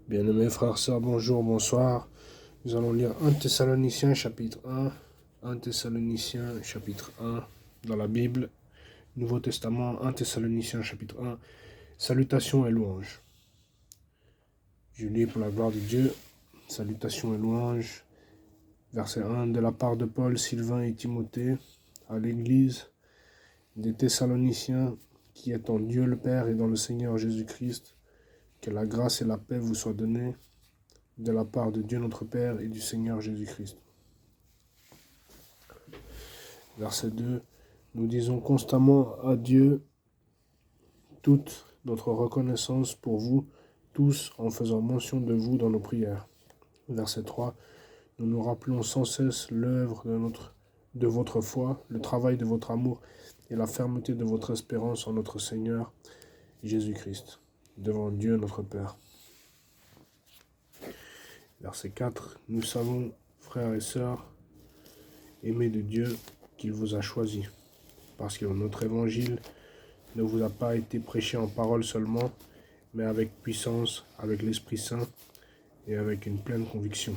Bien-aimés frères, sœurs, bonjour, bonsoir. Nous allons lire 1 Thessaloniciens chapitre 1. 1 Thessaloniciens chapitre 1 dans la Bible. Nouveau Testament, 1 Thessaloniciens chapitre 1. Salutations et louanges. Je lis pour la gloire de Dieu. Salutations et louanges. Verset 1. De la part de Paul, Sylvain et Timothée, à l'église des Thessaloniciens, qui est en Dieu le Père et dans le Seigneur Jésus-Christ, que la grâce et la paix vous soient données de la part de Dieu notre Père et du Seigneur Jésus-Christ. Verset 2. Nous disons constamment à Dieu toute notre reconnaissance pour vous tous en faisant mention de vous dans nos prières. Verset 3. Nous nous rappelons sans cesse l'œuvre de votre foi, le travail de votre amour et la fermeté de votre espérance en notre Seigneur Jésus-Christ, devant Dieu notre Père. Verset 4. Nous savons, frères et sœurs, aimés de Dieu, qu'il vous a choisis, parce que notre évangile ne vous a pas été prêché en parole seulement, mais avec puissance, avec l'Esprit Saint et avec une pleine conviction.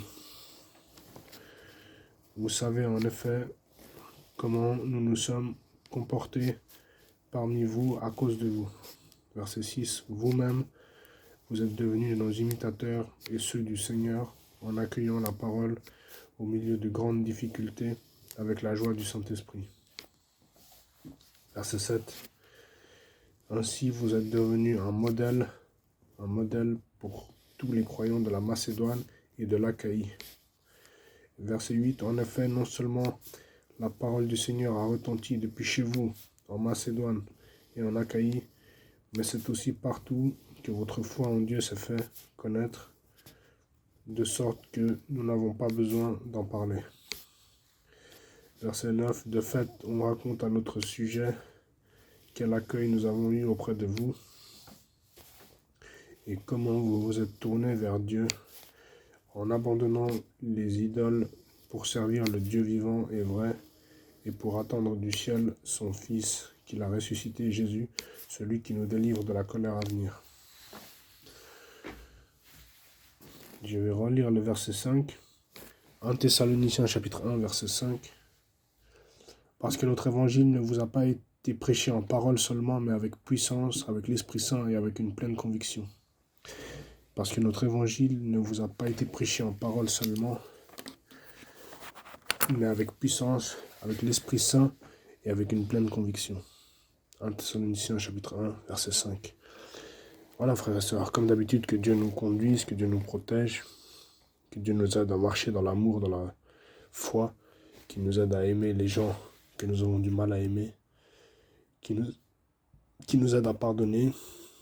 Vous savez en effet comment nous nous sommes comportés parmi vous à cause de vous. Verset 6. Vous-même, vous êtes devenus nos imitateurs et ceux du Seigneur en accueillant la parole au milieu de grandes difficultés avec la joie du Saint-Esprit. Verset 7. Ainsi vous êtes devenus un modèle pour tous les croyants de la Macédoine et de l'Achaïe. Verset 8. En effet, non seulement la parole du Seigneur a retenti depuis chez vous, en Macédoine et en Achaïe, mais c'est aussi partout que votre foi en Dieu s'est fait connaître, de sorte que nous n'avons pas besoin d'en parler. Verset 9. De fait, on raconte à notre sujet quel accueil nous avons eu auprès de vous et comment vous vous êtes tournés vers Dieu en abandonnant les idoles pour servir le Dieu vivant et vrai et pour attendre du ciel son Fils qu'il a ressuscité, Jésus, celui qui nous délivre de la colère à venir. Je vais relire le verset 5. 1 Thessaloniciens chapitre 1, verset 5. Parce que notre évangile ne vous a pas été prêché en parole seulement, mais avec puissance, avec l'Esprit Saint et avec une pleine conviction. Parce que notre évangile ne vous a pas été prêché en parole seulement, mais avec puissance, avec l'Esprit Saint et avec une pleine conviction. 1 Thessaloniciens chapitre 1, verset 5. Voilà frères et sœurs, comme d'habitude, que Dieu nous conduise, que Dieu nous protège, que Dieu nous aide à marcher dans l'amour, dans la foi, qu'il nous aide à aimer les gens que nous avons du mal à aimer, qui nous aide à pardonner,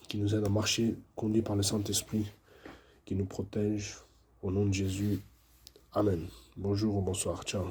qui nous aide à marcher, conduit par le Saint-Esprit, qui nous protège. Au nom de Jésus, Amen. Bonjour ou bonsoir, ciao.